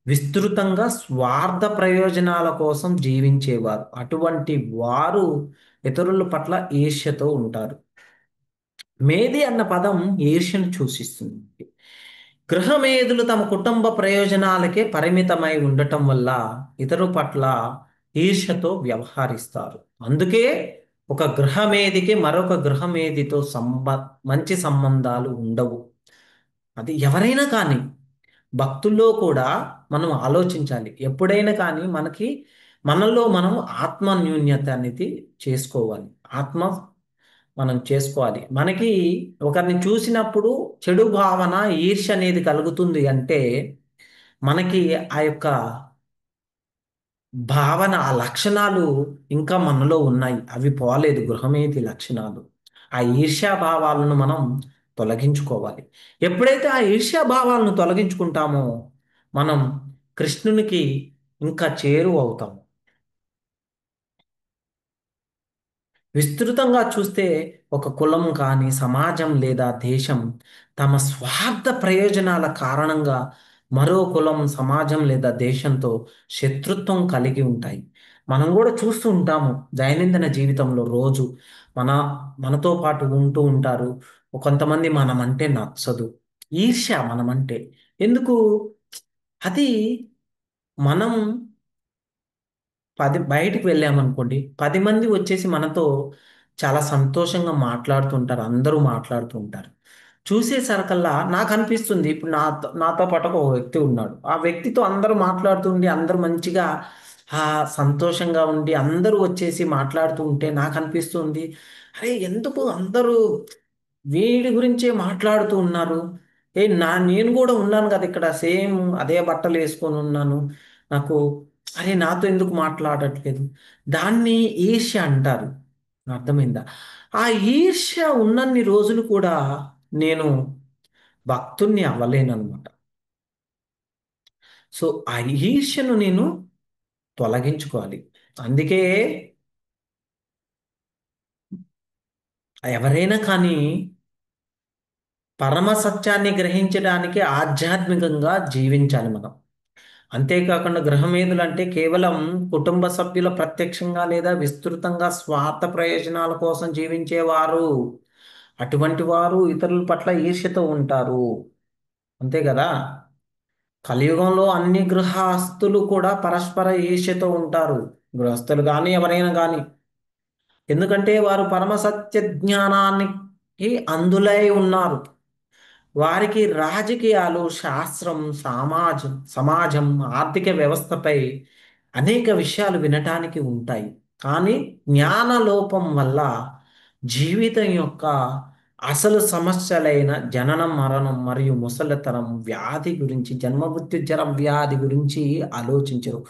విస్తృతంగా స్వార్థ ప్రయోజనాల కోసం జీవించేవారు. అటువంటి వారు ఇతరుల పట్ల ఈర్ష్యతో ఉంటారు. మేధి అన్న పదం ఈర్ష్యను సూచిస్తుంది. గృహమేధులు తమ కుటుంబ ప్రయోజనాలకే పరిమితమై ఉండటం వల్ల ఇతరుల పట్ల ఈర్ష్యతో వ్యవహరిస్తారు. అందుకే ఒక గృహమేధికి మరొక గృహమేధితో మంచి సంబంధాలు ఉండవు. అది ఎవరైనా కానీ, భక్తుల్లో కూడా మనం ఆలోచించాలి. ఎప్పుడైనా కానీ మనలో మనం ఆత్మన్యూన్యత అనేది చేసుకోవాలి. మనం చేసుకోవాలి. మనకి ఒకరిని చూసినప్పుడు చెడు భావన, ఈర్ష్య అనేది కలుగుతుంది అంటే మనకి ఆ యొక్క భావన, ఆ లక్షణాలు ఇంకా మనలో ఉన్నాయి, అవి పోలేదు. గృహమేధి లక్షణాలు, ఆ ఈర్ష్యా భావాలను మనం తొలగించుకోవాలి. ఎప్పుడైతే ఆ ఈర్ష్యా భావాలను తొలగించుకుంటామో మనం కృష్ణునికి ఇంకా చేరువవుతాము. విస్తృతంగా చూస్తే ఒక కులం కానీ, సమాజం లేదా దేశం తమ స్వార్థ ప్రయోజనాల కారణంగా మరో కులం, సమాజం లేదా దేశంతో శత్రుత్వం కలిగి ఉంటాయి. మనం కూడా చూస్తూ ఉంటాము దైనందిన జీవితంలో. రోజు మనతో పాటు ఉంటూ ఉంటారు కొంతమంది. మనమంటే నచ్చదు, ఈర్ష్య మనమంటే. ఎందుకు? అది మనం బయటికి వెళ్ళామనుకోండి, 10 మంది వచ్చేసి మనతో చాలా సంతోషంగా మాట్లాడుతుంటారు, అందరూ మాట్లాడుతూ ఉంటారు. చూసేసరికల్లా నాకు అనిపిస్తుంది, ఇప్పుడు నాతో పాటు ఒక వ్యక్తి ఉన్నాడు, ఆ వ్యక్తితో అందరూ మాట్లాడుతుండి, అందరూ మంచిగా సంతోషంగా ఉండి అందరూ వచ్చేసి మాట్లాడుతూ ఉంటే నాకు అనిపిస్తుంది, అరే ఎందుకు అందరూ వీడి గురించే మాట్లాడుతూ ఉన్నారు? నేను కూడా ఉన్నాను కదా ఇక్కడ, సేమ్ అదే బట్టలు వేసుకొని ఉన్నాను, నాకు నాతో ఎందుకు మాట్లాడట్లేదు? దాన్ని ఈర్ష్య అంటారు. అర్థమైందా? ఆ ఈర్ష్య ఉన్నన్ని రోజులు కూడా నేను భక్తుణ్ణి అవ్వలేనన్నమాట. సో ఆ ఈర్ష్యను నేను తొలగించుకోవాలి. అందుకే ఎవరైనా కానీ పరమ సత్యాన్ని గ్రహించడానికి ఆధ్యాత్మికంగా జీవించాలి మనం. అంతేకాకుండా గృహమేధులు అంటే కేవలం కుటుంబ సభ్యుల ప్రత్యక్షంగా లేదా విస్తృతంగా స్వార్థ ప్రయోజనాల కోసం జీవించేవారు. అటువంటి వారు ఇతరుల పట్ల ఈర్ష్యతో ఉంటారు. అంతే కదా. కలియుగంలో అన్ని గృహస్థులు కూడా పరస్పర ఈర్ష్యతో ఉంటారు. గృహస్థులు కానీ ఎవరైనా కానీ. ఎందుకంటే వారు పరమ సత్య జ్ఞానానికి అందులై ఉన్నారు. వారికి రాజకీయాలు, శాస్త్రం, సమాజం, ఆర్థిక వ్యవస్థపై అనేక విషయాలు వినటానికి ఉంటాయి. కానీ జ్ఞాన లోపం వల్ల జీవితం యొక్క అసలు సమస్యలైన జననం, మరణం మరియు ముసలితనం వ్యాధి గురించి, జన్మమృత్యుజర వ్యాధి గురించి ఆలోచించరు.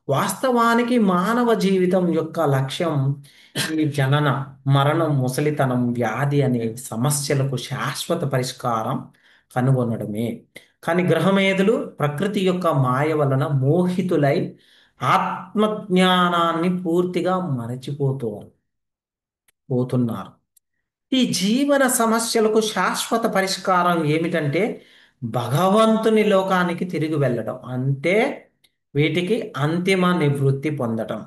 వాస్తవానికి మానవ జీవితం యొక్క లక్ష్యం ఈ జనన, మరణం, ముసలితనం, వ్యాధి అనే సమస్యలకు శాశ్వత పరిష్కారం కనుగొనడమే. కానీ గ్రహమేధులు ప్రకృతి యొక్క మాయ వలన మోహితులై ఆత్మజ్ఞానాన్ని పూర్తిగా పోతున్నారు. ఈ జీవన సమస్యలకు శాశ్వత పరిష్కారం ఏమిటంటే భగవంతుని లోకానికి తిరిగి వెళ్ళడం. అంటే వీటికి అంతిమ నివృత్తి పొందటం.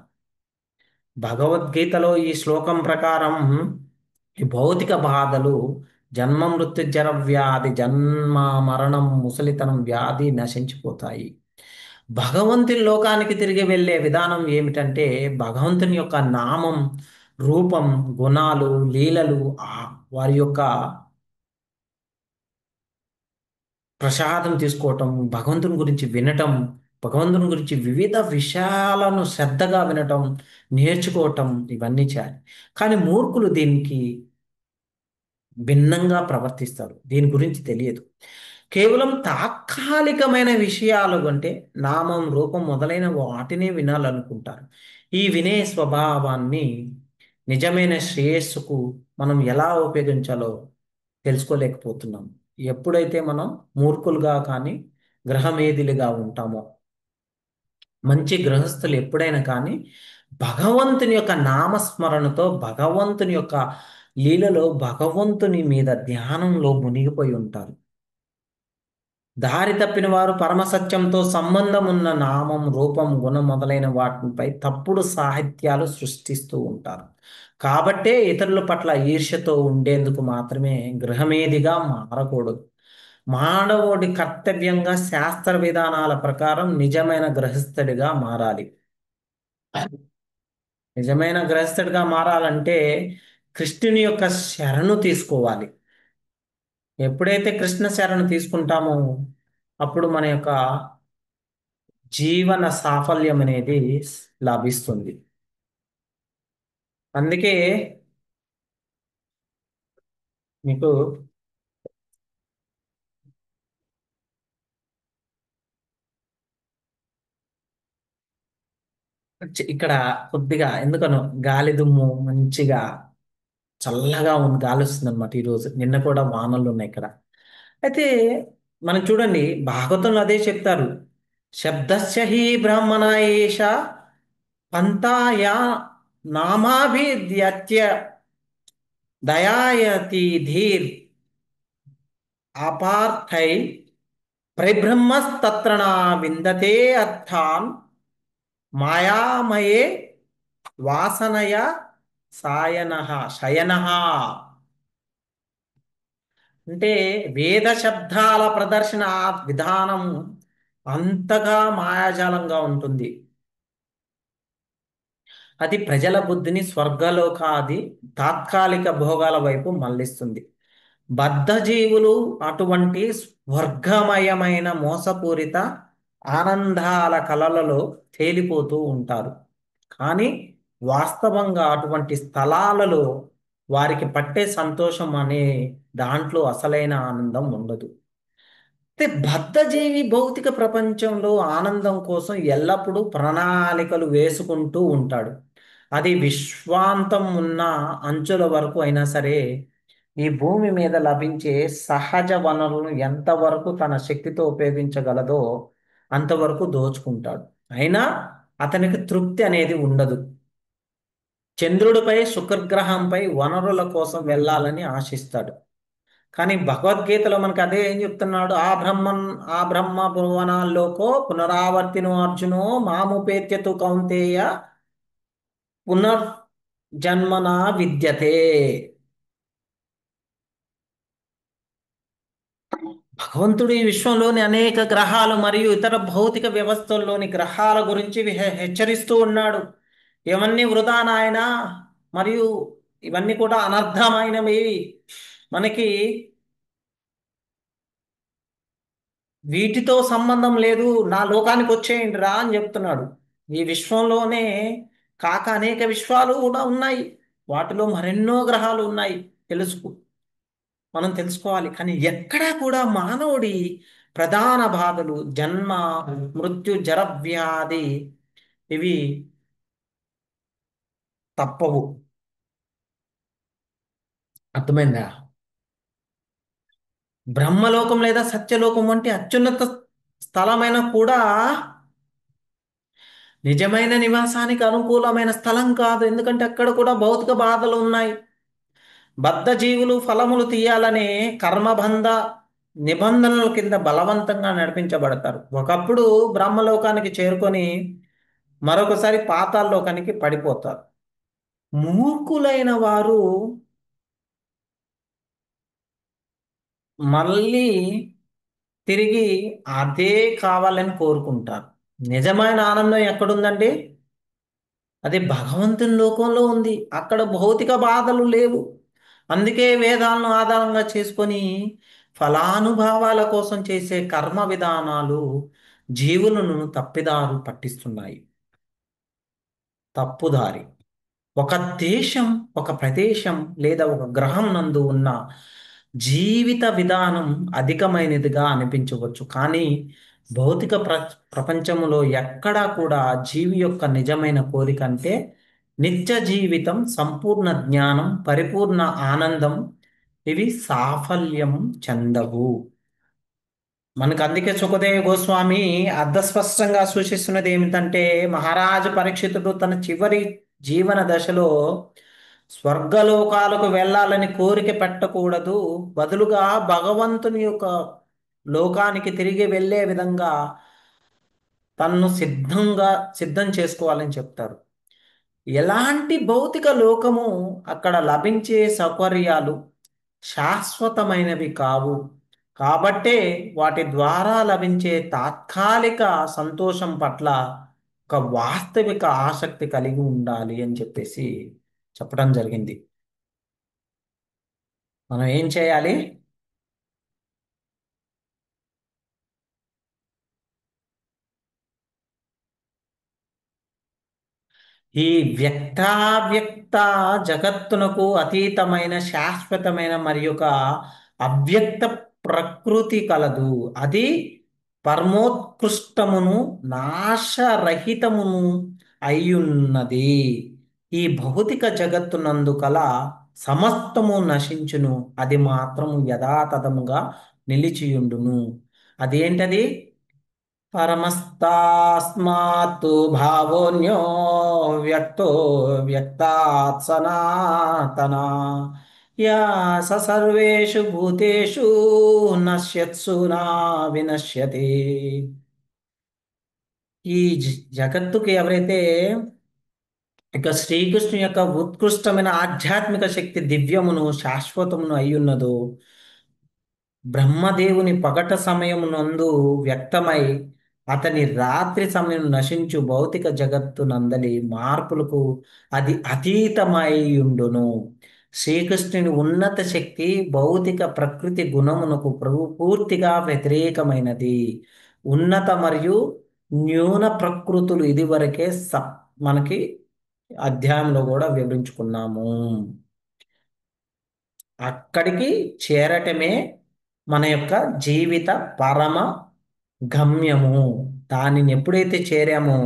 భగవద్గీతలో ఈ శ్లోకం ప్రకారం ఈ భౌతిక బాధలు, జన్మ మృత్యుజర వ్యాధి, జన్మ మరణం, ముసలితనం వ్యాధి నశించిపోతాయి. భగవంతుని లోకానికి తిరిగి వెళ్ళే విధానం ఏమిటంటే భగవంతుని యొక్క నామం, రూపం, గుణాలు, లీలలు, వారి యొక్క ప్రసాదం తీసుకోవటం, భగవంతుని గురించి వినటం, భగవంతుని గురించి వివిధ విషయాలను శ్రద్ధగా వినటం, నేర్చుకోవటం, ఇవన్నీ చేయాలి. కానీ మూర్ఖులు దీనికి భిన్నంగా ప్రవర్తిస్తారు. దీని గురించి తెలియదు. కేవలం తాత్కాలికమైన విషయాలు అంటే నామం, రూపం మొదలైన వాటినే వినాలనుకుంటారు. ఈ వినే స్వభావాన్ని నిజమైన శ్రేయస్సుకు మనం ఎలా ఉపయోగించాలో తెలుసుకోలేకపోతున్నాం. ఎప్పుడైతే మనం మూర్ఖులుగా కానీ గ్రహమేధిలుగా ఉంటామో. మంచి గృహస్థులు ఎప్పుడైనా కానీ భగవంతుని యొక్క నామస్మరణతో, భగవంతుని యొక్క లీలలో, భగవంతుని మీద ధ్యానంలో మునిగిపోయి ఉంటారు. దారి తప్పిన వారు పరమసత్యంతో సంబంధం ఉన్న నామం, రూపం, గుణం మొదలైన వాటిపై తప్పుడు సాహిత్యాలు సృష్టిస్తూ ఉంటారు. కాబట్టే ఇతరుల పట్ల ఈర్ష్యతో ఉండేందుకు మాత్రమే గృహమేధిగా మారకూడదు. మానవుడి కర్తవ్యంగా శాస్త్ర విధానాల ప్రకారం నిజమైన గృహస్థుడిగా మారాలి. నిజమైన గృహస్థుడిగా మారాలంటే కృష్ణుని యొక్క శరణు తీసుకోవాలి. ఎప్పుడైతే కృష్ణ శరణు తీసుకుంటామో అప్పుడు మన యొక్క జీవన సాఫల్యం అనేది లభిస్తుంది. అందుకే మీకు ఇక్కడ కొద్దిగా ఎందుకనో గాలి దుమ్ము మంచిగా చల్లగా ఉంది, గాలి వస్తుంది అనమాట. ఈరోజు నిన్న కూడా వానలు ఉన్నాయి ఇక్కడ. అయితే మనం చూడండి భాగవతంలో అదే చెప్తారు. శబ్దస్య హి బ్రాహ్మణ ఏష పంతాయా నామాభిద్యత్య దయాయతి ధీర్ అపార్థై పరిబ్రహ్మస్తత్ర నా విందతే అర్థాన్ మాయామయే వాసనయ శయనః. అంటే వేద శబ్దాల ప్రదర్శన విధానం అంతగా మాయాజాలంగా ఉంటుంది. అది ప్రజల బుద్ధిని స్వర్గలోకాది తాత్కాలిక భోగాల వైపు మళ్లిస్తుంది. బద్ధజీవులు అటువంటి స్వర్గమయమైన మోసపూరిత ఆనందాల కలలలో తేలిపోతూ ఉంటారు. కానీ వాస్తవంగా అటువంటి స్థలాలలో వారికి పట్టే సంతోషం అనే దాంట్లో అసలైన ఆనందం ఉండదు. అయితే బద్ధజీవి భౌతిక ప్రపంచంలో ఆనందం కోసం ఎల్లప్పుడూ ప్రణాళికలు వేసుకుంటూ ఉంటాడు. అది విశ్వాంతం ఉన్న అంచుల వరకు అయినా సరే ఈ భూమి మీద లభించే సహజ వనరులను ఎంతవరకు తన శక్తితో ఉపయోగించగలదో అంతవరకు దోచుకుంటాడు. అయినా అతనికి తృప్తి అనేది ఉండదు. చంద్రుడిపై శుక్రగ్రహంపై వనరుల కోసం వెళ్ళాలని ఆశిస్తాడు. కానీ భగవద్గీతలో మనకు అదే ఏం చెప్తున్నాడు? ఆ బ్రహ్మ భువనాల్లోకో పునరావర్తినో అర్జునో మాముపేత్యతు కౌంతేయ పునర్జన్మనా విద్యతే. భగవంతుడు ఈ విశ్వంలోని అనేక గ్రహాలు మరియు ఇతర భౌతిక వ్యవస్థల్లోని గ్రహాల గురించి హెచ్చరిస్తూ ఉన్నాడు. ఇవన్నీ వృధా నాయనా, మరియు ఇవన్నీ కూడా అనర్థమైనవి, మనకి వీటితో సంబంధం లేదు, నా లోకానికి వచ్చేయండి రా అని చెప్తున్నాడు. ఈ విశ్వంలోనే కాక అనేక విశ్వాలు కూడా ఉన్నాయి, వాటిలో మరెన్నో గ్రహాలు ఉన్నాయి, మనం తెలుసుకోవాలి. కానీ ఎక్కడా కూడా మానవుడి ప్రధాన బాధలు జన్మ, మృత్యు, జరవ్యాధి ఇవి తప్పవు. అర్థమైందా? బ్రహ్మలోకం లేదా సత్యలోకం వంటి అత్యున్నత స్థలమైన కూడా నిజమైన నివాసానికి అనుకూలమైన స్థలం కాదు. ఎందుకంటే అక్కడ కూడా భౌతిక బాధలు ఉన్నాయి. బద్ధ జీవులు ఫలములు తీయాలనే కర్మబంధ నిబంధనల కింద బలవంతంగా నడిపించబడతారు. ఒకప్పుడు బ్రహ్మలోకానికి చేరుకొని మరొకసారి పాతాళలోకానికి పడిపోతారు. మూర్ఖులైన వారు మళ్ళీ తిరిగి అదే కావాలని కోరుకుంటారు. నిజమైన ఆనందం ఎక్కడుందండి? అది భగవంతుని లోకంలో ఉంది. అక్కడ భౌతిక బాధలు లేవు. అందుకే వేదాలను ఆధారంగా చేసుకొని ఫలానుభావాల కోసం చేసే కర్మ విధానాలు జీవులను తప్పిదారు పట్టిస్తున్నాయి. తప్పుదారి. ఒక దేశం, ఒక ప్రదేశం లేదా ఒక గ్రహం నందు ఉన్న జీవిత విధానం అధికమైనదిగా అనిపించవచ్చు. కానీ భౌతిక ప్రపంచంలో ఎక్కడా కూడా జీవి యొక్క నిజమైన కోరిక అంటే నిత్య జీవితం, సంపూర్ణ జ్ఞానం, పరిపూర్ణ ఆనందం ఇవి సాఫల్యం చెందవు. మనకు అందుకే సుఖదేవ గోస్వామి అర్ధస్పష్టంగా సూచిస్తున్నది ఏమిటంటే, మహారాజు పరీక్షితుడు తన చివరి జీవన దశలో స్వర్గలోకాలకు వెళ్ళాలని కోరిక పెట్టకూడదు, బదులుగా భగవంతుని యొక్క లోకానికి తిరిగి వెళ్ళే విధంగా తన్ను సిద్ధం చేసుకోవాలని చెప్తారు. ఎలాంటి భౌతిక లోకము, అక్కడ లభించే సౌకర్యాలు శాశ్వతమైనవి కావు. కాబట్టే వాటి ద్వారా లభించే తాత్కాలిక సంతోషం పట్ల ఒక వాస్తవిక ఆసక్తి కలిగి ఉండాలి అని చెప్పేసి చెప్పడం జరిగింది. మనం ఏం చేయాలి? ఈ వ్యక్తావ్యక్త జగత్తునకు అతీతమైన శాశ్వతమైన మరి ఒక అవ్యక్త ప్రకృతి కలదు. అది పరమోత్కృష్టమును నాశరహితమును అయ్యున్నది. ఈ భౌతిక జగత్తునందు కల సమస్తము నశించును, అది మాత్రము యథాతథముగా నిలిచియుండును. అదేంటది? పరమస్తాస్మాత్తు భావోన్యో వ్యక్తో వ్యక్తాత్ సనాతన యా స సర్వేషు భూతేషు నశ్యత్సు నా వినశ్యతి. ఈ జగత్తుకి ఎవరైతే ఇక శ్రీకృష్ణు యొక్క ఉత్కృష్టమైన ఆధ్యాత్మిక శక్తి దివ్యమును శాశ్వతమును అయ్యున్నదో, బ్రహ్మదేవుని పగట సమయమునందు వ్యక్తమై అతని రాత్రి సమయం నశించు భౌతిక జగత్తు నందలి మార్పులకు అది అతీతమై ఉండును. శ్రీకృష్ణుని ఉన్నత శక్తి భౌతిక ప్రకృతి గుణమునకు పూర్తిగా వ్యతిరేకమైనది. ఉన్నత మరియు న్యూన ప్రకృతులు ఇదివరకే మనకి అధ్యాయంలో కూడా వివరించుకున్నాము. అక్కడికి చేరటమే మన యొక్క జీవిత పరమ గమ్యము. దానిని ఎప్పుడైతే చేరామో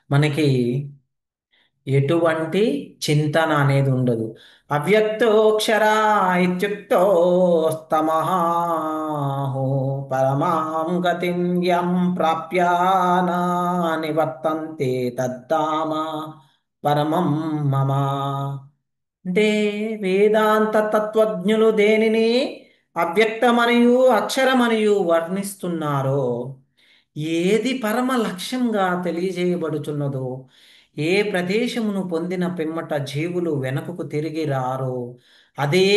మనకి ఎటువంటి చింతన అనేది ఉండదు. అవ్యక్తోక్షర ఇత్యుక్తో స్తమహాహో పరమాం గతిం యం ప్రాప్య నా నివర్తంతే తద్ధామ పరమం మమ. అంటే వేదాంత తత్వజ్ఞులు దేనిని అవ్యక్తమనియు అక్షరమనియు వర్ణిస్తున్నారో, ఏది పరమ లక్ష్యంగా తెలియజేయబడుచున్నదో, ఏ ప్రదేశమును పొందిన పిమ్మట జీవులు వెనకకు తిరిగి రారో, అదే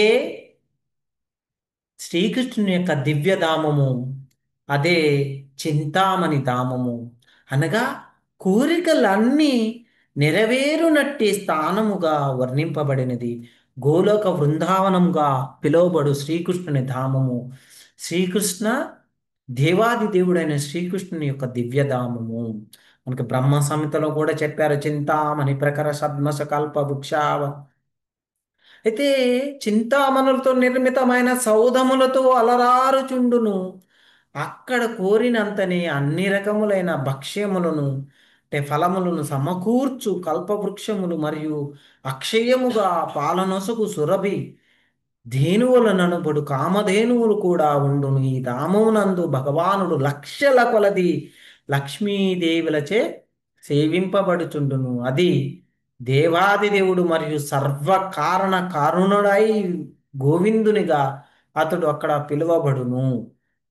శ్రీకృష్ణుని యొక్క దివ్యధామము, అదే చింతామణి ధామము. అనగా కోరికలన్నీ నెరవేరునట్టి స్థానముగా వర్ణింపబడినది. గోలోక బృందావనంగా పిలువబడు శ్రీకృష్ణుని ధామము, శ్రీకృష్ణ దేవాది దేవుడైన శ్రీకృష్ణుని యొక్క దివ్యధామము. మనకి బ్రహ్మ సంహితలో కూడా చెప్పారు, చింతామణి ప్రకర సద్మస కల్ప వృక్షావ. అయితే చింతామణులతో నిర్మితమైన సౌధములతో అలరారుచుండును. అక్కడ కోరినంతనే అన్ని రకములైన భక్ష్యములను, అంటే ఫలములను సమకూర్చు కల్పవృక్షములు మరియు అక్షయముగా పాలనొసగు సురభి ధేనువులనబడు కామధేనువులు కూడా ఉండును. ఈ ధామమునందు భగవానుడు లక్షల కొలది లక్ష్మీదేవులచే సేవింపబడుచుండును. అది దేవాది దేవుడు మరియు సర్వకారణ కారుణుడై గోవిందునిగా అతడు అక్కడ పిలువబడును.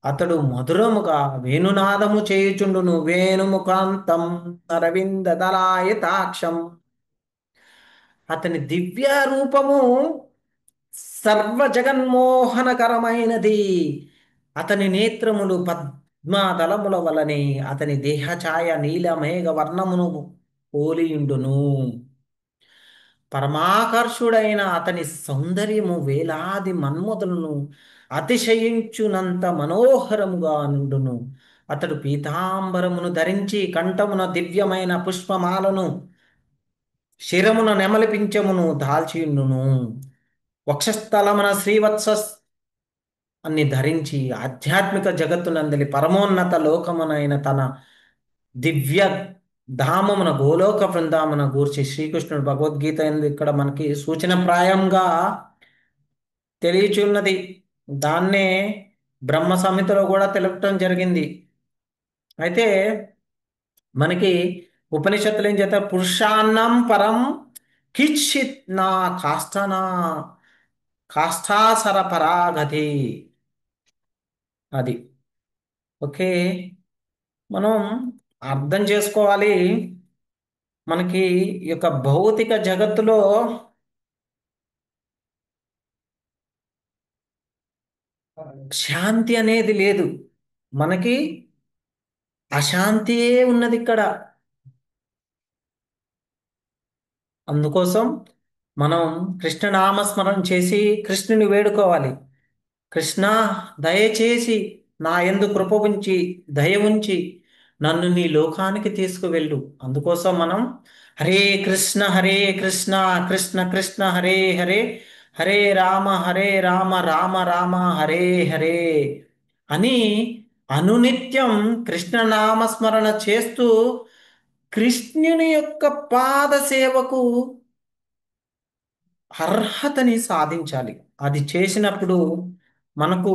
అతడు మధురముగా వేణునాదము చేయుచుండును. వేణుముఖాంతం అరవింద దళాయతాక్షం. అతని దివ్య రూపము సర్వ జగన్మోహనకరమైనది. అతని నేత్రములు పద్మదళముల వలనే, అతని దేహఛాయ నీలమేఘ వర్ణమును పోలియుండును. పరమాకర్షుడైన అతని సౌందర్యము వేలాది మన్మధులను అతిశయించునంత మనోహరముగా నుండును. అతడు పీతాంబరమును ధరించి కంఠమున దివ్యమైన పుష్పమాలను, శిరమున నెమలి పింఛమును దాల్చియుండును. వక్షస్థలమున శ్రీవత్స అన్ని ధరించి ఆధ్యాత్మిక జగత్తునందలి పరమోన్నత లోకమునైన తన దివ్య ధామమున గోలోక బృందామున గూర్చి శ్రీకృష్ణుడు భగవద్గీత ఎందు ఇక్కడ మనకి సూచనప్రాయంగా తెలియచున్నది. దాన్నే బ్రహ్మ సంహితలో కూడా తెలపటం జరిగింది. అయితే మనకి ఉపనిషత్తులు ఏం చేస్తారు? పురుషాన్నం పరం కిచ్చిత్ నా కాష్టనా కాష్టాసర పరాగతి. అది ఓకే, మనం అర్థం చేసుకోవాలి. మనకి ఈ యొక్క భౌతిక జగత్తులో శాంతి అనేది లేదు, మనకి అశాంతియే ఉన్నది ఇక్కడ. అందుకోసం మనం కృష్ణనామస్మరణ చేసి కృష్ణుని వేడుకోవాలి. కృష్ణ, దయచేసి నా యందు కృప ఉంచి దయ ఉంచి నన్ను నీ లోకానికి తీసుకువెళ్ళు. అందుకోసం మనం హరే కృష్ణ కృష్ణ కృష్ణ హరే హరే, హరే రామ రామ రామ హరే హరే అని అనునిత్యం కృష్ణనామస్మరణ చేస్తూ కృష్ణుని యొక్క పాద సేవకు అర్హతని సాధించాలి. అది చేసినప్పుడు మనకు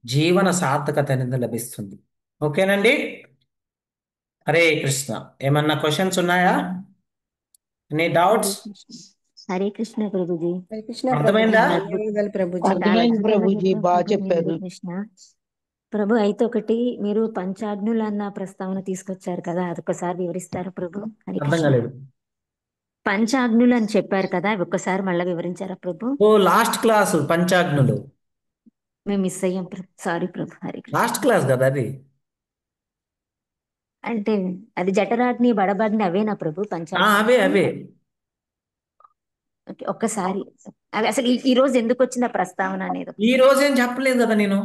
జీవన సార్థకత అనేది లభిస్తుంది. ఓకేనండి, హరే కృష్ణ. ఏమన్నా క్వశ్చన్స్ ఉన్నాయా? Any doubts? హరే కృష్ణ ప్రభుజీ. హరే కృష్ణ అర్థమైందా? ప్రభుజీ. ధన్యవాదాలు ప్రభుజీ. అర్థమైంది ప్రభుజీ, బాగా చెప్పారు. హరే కృష్ణ ప్రభు. అయితే ఒకటి మీరు పంచాగ్నులు అన్న ప్రస్తావన తీసుకొచ్చారు కదా, అదొకసారి వివరిస్తారా ప్రభు? హరే అర్థం కృష్ణ. కాలేదు. పంచాగ్నులు అని చెప్పారు కదా, అవి ఒక్కసారి మళ్ళీ వివరించారా ప్రభు? ఓ లాస్ట్ క్లాస్ పంచాగ్నులు, మేము మిస్ అయ్యాం ప్రభు, సారీ ప్రభు. హరే కృష్ణ. లాస్ట్ క్లాస్ కదా అది. అంటే అది జఠరాగ్ని బడబాగ్ని అవేనా ప్రభు అవే పంచాగ్ని? అవే. ఓకే, ఒక్కసారి అవి అసలు ఈ రోజు ఎందుకు వచ్చిన ప్రస్తావన అనేది ఈ రోజేం చెప్పలేదు కదా నేను.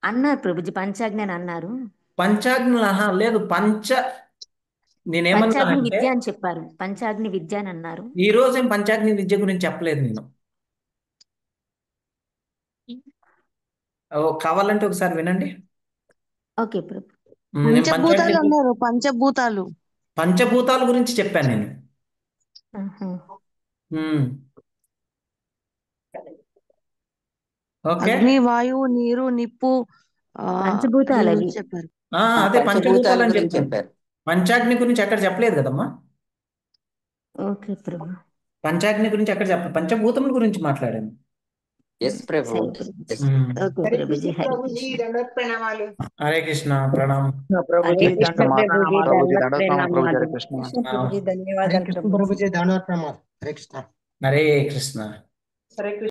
అన్నారు ప్రభుజీ, పంచాగ్ని అని అన్నారు. పంచాగ్నులు లేదు, పంచాగ్ని నేనేమన్నానంటే విద్య అని చెప్పారు, పంచాగ్ని విద్య అని అన్నారు. ఈ రోజేం పంచాగ్ని విద్య గురించి చెప్పలేదు నేను. కావాలంటే ఒకసారి వినండి. ఓకే ప్రభు. నేను పంచభూతాలు అన్నారు, పంచభూతాలు. పంచభూతాల గురించి చెప్పాను నేను. ఆహా. ఓకే. అగ్ని, వాయువు, నీరు, నిప్పు పంచభూతాలు దీని అవి. గురించి చెప్పారు. అదే పంచభూతాల పంచభూతాలు అని గురించి చెప్పారు. చెప్పారు. పంచాగ్ని గురించి ఎక్కడ చెప్పలేదు కదమ్మా. ఓకే ప్రభు. పంచాగ్ని గురించి ఎక్కడ చెప్పలేదు, పంచభూతముల గురించి మాట్లాడాను. ఎస్ ప్రభు. సరే ప్రభుజీ. ఉమ్. ఓకే ప్రభుజీ. హరి కృష్ణ. హరే కృష్ణ, ప్రణామం. ప్రభుజీ హరే కృష్ణ ప్రభుజీ ప్రభుజీ దండవత్ దండోత్ ప్రభుజీ హరే ప్రణామాలు. కృష్ణ. ప్రభుజీ హరే ధన్యవాదాలు కృష్ణ ప్రభు. ప్రభుజీ దండవత్ ప్రణామాలు. హరే కృష్ణ. హరే కృష్ణ.